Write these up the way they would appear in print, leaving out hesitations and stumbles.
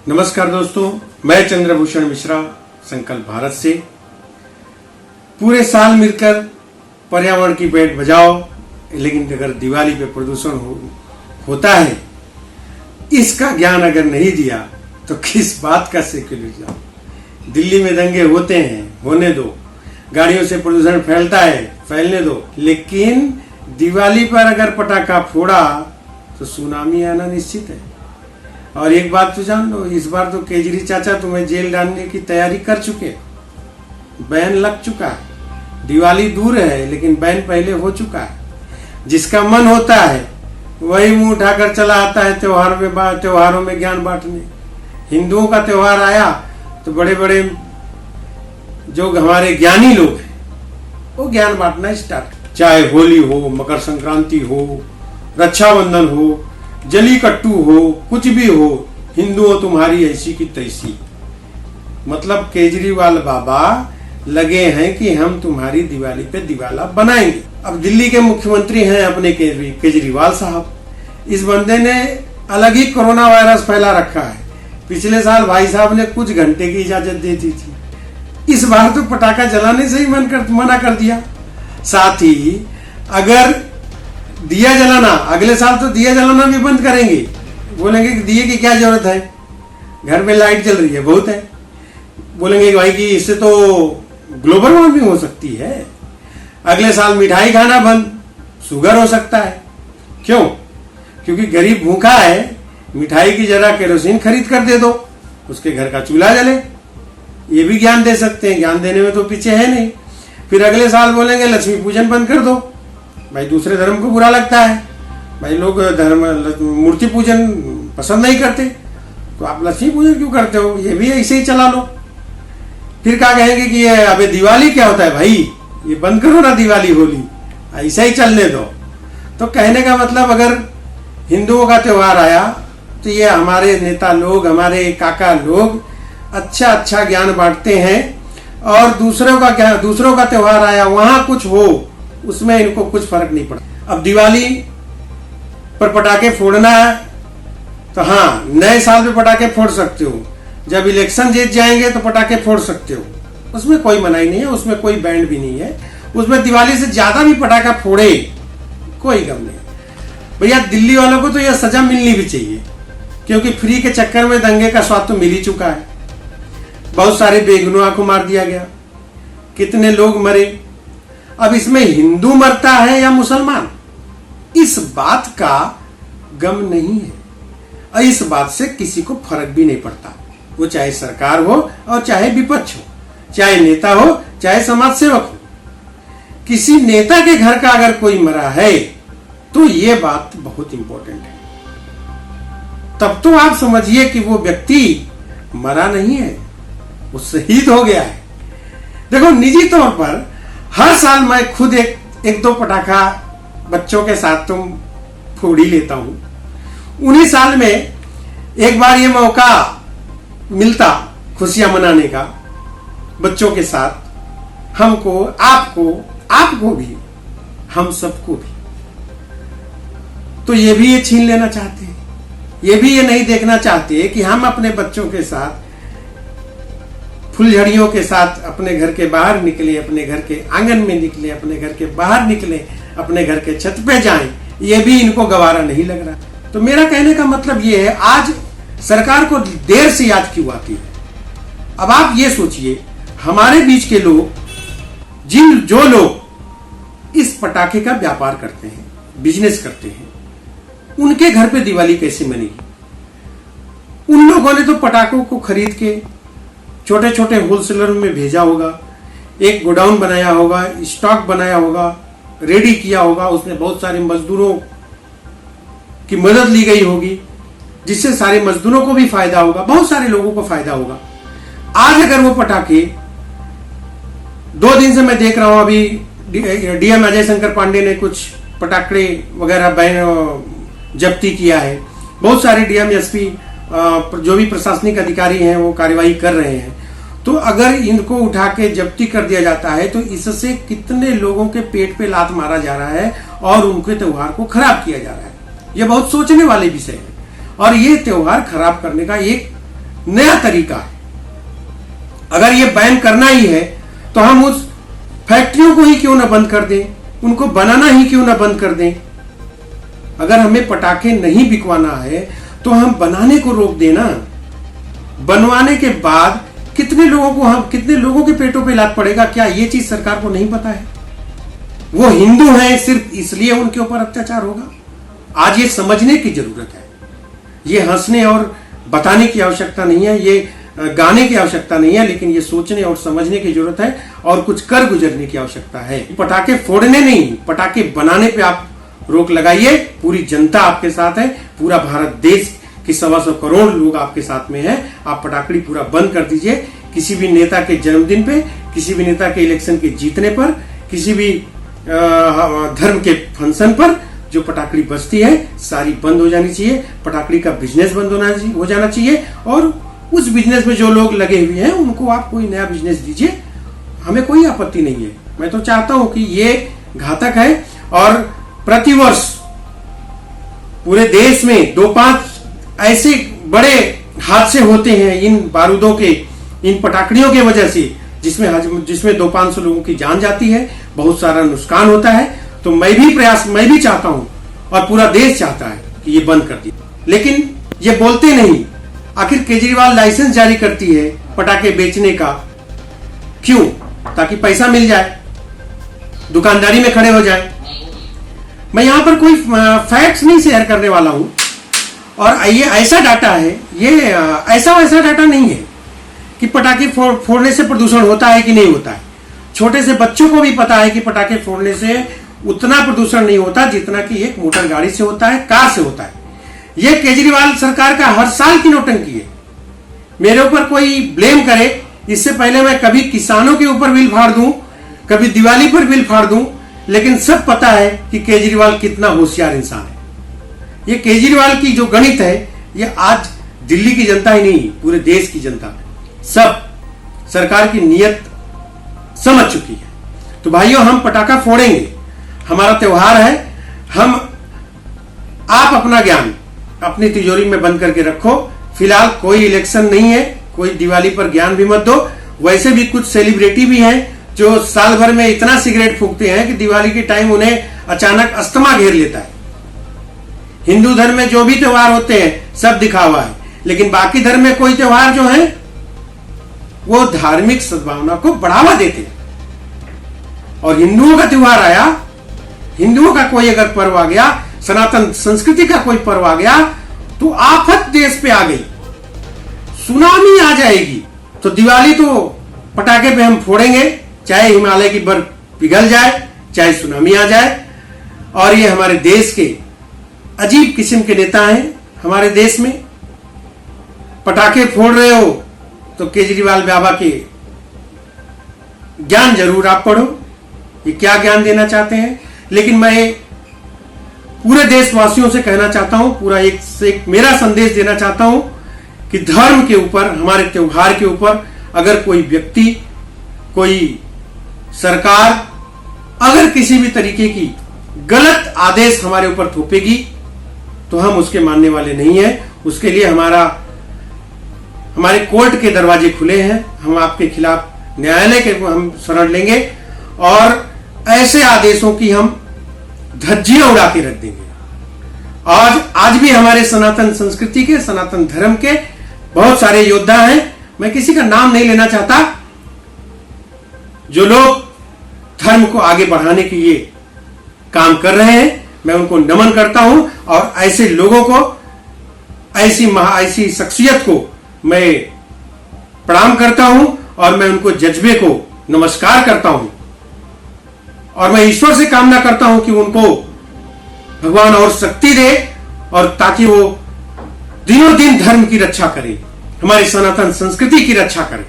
नमस्कार दोस्तों, मैं चंद्रभूषण मिश्रा संकल्प भारत से। पूरे साल मिलकर पर्यावरण की बैंड बजाओ, लेकिन अगर दिवाली पे प्रदूषण होता है, इसका ज्ञान अगर नहीं दिया तो किस बात का सेक्युलर जाओ। दिल्ली में दंगे होते हैं, होने दो। गाड़ियों से प्रदूषण फैलता है, फैलने दो। लेकिन दिवाली पर अगर पटाखा फोड़ा तो सुनामी आना निश्चित है। और एक बात तो जान लो, इस बार तो केजरी चाचा तुम्हें जेल डालने की तैयारी कर चुके। बैन लग चुका है। दिवाली दूर है लेकिन बैन पहले हो चुका है। जिसका मन होता है वही मुंह उठाकर चला आता है त्योहारों में ज्ञान बांटने। हिंदुओं का त्योहार आया तो बड़े बड़े जो हमारे ज्ञानी लोग हैं वो ज्ञान बांटना स्टार्ट। चाहे होली हो, मकर संक्रांति हो, रक्षाबंधन हो, जली कट्टू हो, कुछ भी हो, हिंदू हो तुम्हारी ऐसी की तैसी। मतलब केजरीवाल बाबा लगे हैं कि हम तुम्हारी दिवाली पे दिवाला बनाएंगे। अब दिल्ली के मुख्यमंत्री हैं अपने केजरीवाल साहब। इस बंदे ने अलग ही कोरोना वायरस फैला रखा है। पिछले साल भाई साहब ने कुछ घंटे की इजाजत दे दी थी, इस बार तो पटाखा जलाने से ही मना कर दिया। साथ ही अगर दिया जलाना, अगले साल तो दिया जलाना भी बंद करेंगे। बोलेंगे कि दिए की क्या जरूरत है, घर में लाइट जल रही है, बहुत है। बोलेंगे भाई कि इससे तो ग्लोबल वार्मिंग हो सकती है। अगले साल मिठाई खाना बंद, शुगर हो सकता है। क्यों? क्योंकि गरीब भूखा है, मिठाई की जगह केरोसिन खरीद कर दे दो, उसके घर का चूल्हा जले। ये भी ज्ञान दे सकते हैं, ज्ञान देने में तो पीछे है नहीं। फिर अगले साल बोलेंगे लक्ष्मी पूजन बंद कर दो। भाई दूसरे धर्म को बुरा लगता है, भाई लोग मूर्ति पूजन पसंद नहीं करते, तो आप लक्ष्मी पूजन क्यों करते हो? ये भी ऐसे ही चला लो। फिर क्या कहेंगे कि ये अबे दिवाली क्या होता है भाई, ये बंद करो ना दिवाली होली, ऐसा ही चलने दो। तो कहने का मतलब अगर हिंदुओं का त्योहार आया तो ये हमारे नेता लोग, हमारे काका लोग अच्छा ज्ञान बांटते हैं। और दूसरों का त्योहार आया, वहां कुछ हो, उसमें इनको कुछ फर्क नहीं पड़ता। अब दिवाली पर पटाखे फोड़ना है तो हाँ, नए साल पे पटाखे फोड़ सकते हो। जब इलेक्शन जीत जाएंगे तो पटाखे फोड़ सकते हो, उसमें कोई मनाही नहीं है, उसमें कोई बैंड भी नहीं है। उसमें दिवाली से ज्यादा भी पटाखा फोड़े कोई गम नहीं। भैया दिल्ली वालों को तो यह सजा मिलनी भी चाहिए, क्योंकि फ्री के चक्कर में दंगे का स्वाद तो मिल ही चुका है। बहुत सारे बेगुनाह को मार दिया गया, कितने लोग मरे। अब इसमें हिंदू मरता है या मुसलमान, इस बात का गम नहीं है, और इस बात से किसी को फर्क भी नहीं पड़ता। वो चाहे सरकार हो और चाहे विपक्ष हो, चाहे नेता हो चाहे समाज सेवक हो। किसी नेता के घर का अगर कोई मरा है तो ये बात बहुत इंपॉर्टेंट है। तब तो आप समझिए कि वो व्यक्ति मरा नहीं है, वो शहीद हो गया है। देखो, निजी तौर पर हर साल मैं खुद एक दो पटाखा बच्चों के साथ तो फोड़ ही लेता हूं। उन्हीं साल में एक बार ये मौका मिलता खुशियां मनाने का बच्चों के साथ, हमको, आपको भी, हम सबको भी। तो ये भी ये छीन लेना चाहते हैं, ये भी ये नहीं देखना चाहते कि हम अपने बच्चों के साथ, फुलझड़ियों के साथ अपने घर के बाहर निकले, अपने घर के आंगन में निकले, अपने घर के बाहर निकले, अपने घर के छत पे जाएं। ये भी इनको गवारा नहीं लग रहा। तो मेरा कहने का मतलब ये है, आज सरकार को देर से याद क्यों आती है। अब आप ये सोचिए, हमारे बीच के लोग, जो लोग इस पटाखे का व्यापार करते हैं, बिजनेस करते हैं, उनके घर पे दिवाली कैसे मनेगी? उन लोगों ने तो पटाखों को खरीद के छोटे छोटे होलसेलर में भेजा होगा, एक गोडाउन बनाया होगा, स्टॉक बनाया होगा, रेडी किया होगा, उसमें बहुत सारे मजदूरों की मदद ली गई होगी, जिससे सारे मजदूरों को भी फायदा होगा, बहुत सारे लोगों को फायदा होगा। आज अगर वो पटाखे, 2 दिन से मैं देख रहा हूं, अभी डीएम अजय शंकर पांडे ने कुछ पटाखे वगैरह जब्ती किया है। बहुत सारे डीएम, एसपी, जो भी प्रशासनिक अधिकारी हैं वो कार्यवाही कर रहे हैं। तो अगर इनको उठा के जब्ती कर दिया जाता है तो इससे कितने लोगों के पेट पे लात मारा जा रहा है और उनके त्योहार को खराब किया जा रहा है। ये बहुत सोचने वाले विषय है और ये त्योहार खराब करने का एक नया तरीका है। अगर ये बैन करना ही है तो हम उस फैक्ट्रियों को ही क्यों ना बंद कर दें, उनको बनाना ही क्यों ना बंद कर दें। अगर हमें पटाखे नहीं बिकवाना है तो हम बनाने को रोक देना। बनवाने के बाद कितने लोगों के पेटों पे लात पड़ेगा, क्या ये चीज सरकार को नहीं पता है? वो हिंदू हैं सिर्फ इसलिए उनके ऊपर अत्याचार होगा? आज ये समझने की जरूरत है। ये हंसने और बताने की आवश्यकता नहीं है, ये गाने की आवश्यकता नहीं है, लेकिन ये सोचने और समझने की जरूरत है और कुछ कर गुजरने की आवश्यकता है। पटाखे फोड़ने नहीं, पटाखे बनाने पे आप रोक लगाइए। पूरी जनता आपके साथ है, पूरा भारत देश की 125 करोड़ लोग आपके साथ में है। आप पटाखड़ी पूरा बंद कर दीजिए। किसी भी नेता के जन्मदिन पे, किसी भी नेता के इलेक्शन के जीतने पर, किसी भी धर्म के फंक्शन पर जो पटाखड़ी बजती है सारी बंद हो जानी चाहिए। पटाखड़ी का बिजनेस बंद हो जाना चाहिए और उस बिजनेस में जो लोग लगे हुए हैं उनको आप कोई नया बिजनेस दीजिए, हमें कोई आपत्ति नहीं है। मैं तो चाहता हूं कि ये घातक है और प्रतिवर्ष पूरे देश में 2-5 ऐसे बड़े हादसे होते हैं इन बारूदों के, इन पटाखड़ियों के वजह से, जिसमें 200-500 लोगों की जान जाती है, बहुत सारा नुकसान होता है। तो मैं भी चाहता हूं और पूरा देश चाहता है कि ये बंद कर दिए, लेकिन ये बोलते नहीं। आखिर केजरीवाल लाइसेंस जारी करती है पटाखे बेचने का, क्यों? ताकि पैसा मिल जाए, दुकानदारी में खड़े हो जाए। मैं यहां पर कोई फैक्ट्स नहीं शेयर करने वाला हूं और ये ऐसा डाटा है, ये ऐसा वैसा डाटा नहीं है कि पटाखे फोड़ने से प्रदूषण होता है कि नहीं होता है। छोटे से बच्चों को भी पता है कि पटाखे फोड़ने से उतना प्रदूषण नहीं होता जितना कि एक मोटर गाड़ी से होता है, कार से होता है। ये केजरीवाल सरकार का हर साल की नौटंकी है। मेरे ऊपर कोई ब्लेम करे, इससे पहले मैं कभी किसानों के ऊपर बिल फाड़ दूं, कभी दिवाली पर बिल फाड़ दूं, लेकिन सब पता है कि केजरीवाल कितना होशियार इंसान है। ये केजरीवाल की जो गणित है, ये आज दिल्ली की जनता ही नहीं, पूरे देश की जनता सब सरकार की नीयत समझ चुकी है। तो भाइयों, हम पटाखा फोड़ेंगे, हमारा त्योहार है। आप अपना ज्ञान अपनी तिजोरी में बंद करके रखो। फिलहाल कोई इलेक्शन नहीं है, कोई दिवाली पर ज्ञान भी मत दो। वैसे भी कुछ सेलिब्रिटी भी हैं जो साल भर में इतना सिगरेट फूकते हैं कि दिवाली के टाइम उन्हें अचानक अस्थमा घेर लेता है। हिंदू धर्म में जो भी त्योहार होते हैं सब दिखावा है, लेकिन बाकी धर्म में कोई त्योहार जो है वो धार्मिक सद्भावना को बढ़ावा देते हैं। और हिंदुओं का त्योहार आया, हिंदुओं का कोई अगर पर्व आ गया, सनातन संस्कृति का कोई पर्व आ गया, तो आफत देश पे आ गई, सुनामी आ जाएगी। तो दिवाली तो पटाखे पे हम फोड़ेंगे, चाहे हिमालय की बर्फ पिघल जाए, चाहे सुनामी आ जाए। और ये हमारे देश के अजीब किस्म के नेता हैं। हमारे देश में पटाखे फोड़ रहे हो तो केजरीवाल बाबा के ज्ञान जरूर आप पढ़ो, ये क्या ज्ञान देना चाहते हैं। लेकिन मैं पूरे देशवासियों से कहना चाहता हूं, पूरा एक मेरा संदेश देना चाहता हूं कि धर्म के ऊपर, हमारे त्योहार के ऊपर अगर कोई व्यक्ति, कोई सरकार अगर किसी भी तरीके की गलत आदेश हमारे ऊपर थोपेगी तो हम उसके मानने वाले नहीं हैं। उसके लिए हमारे कोर्ट के दरवाजे खुले हैं। हम आपके खिलाफ न्यायालय के हम शरण लेंगे और ऐसे आदेशों की हम धज्जियां उड़ा के रख देंगे। आज भी हमारे सनातन संस्कृति के, सनातन धर्म के बहुत सारे योद्धा हैं, मैं किसी का नाम नहीं लेना चाहता, जो लोग धर्म को आगे बढ़ाने के लिए काम कर रहे हैं। मैं उनको नमन करता हूं और ऐसे लोगों को, ऐसी शख्सियत को मैं प्रणाम करता हूं और मैं उनको जज्बे को नमस्कार करता हूं। और मैं ईश्वर से कामना करता हूं कि उनको भगवान और शक्ति दे और ताकि वो दिनों दिन धर्म की रक्षा करे, हमारी सनातन संस्कृति की रक्षा करे।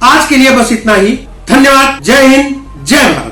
आज के लिए बस इतना ही। धन्यवाद। जय हिंद, जय भारत।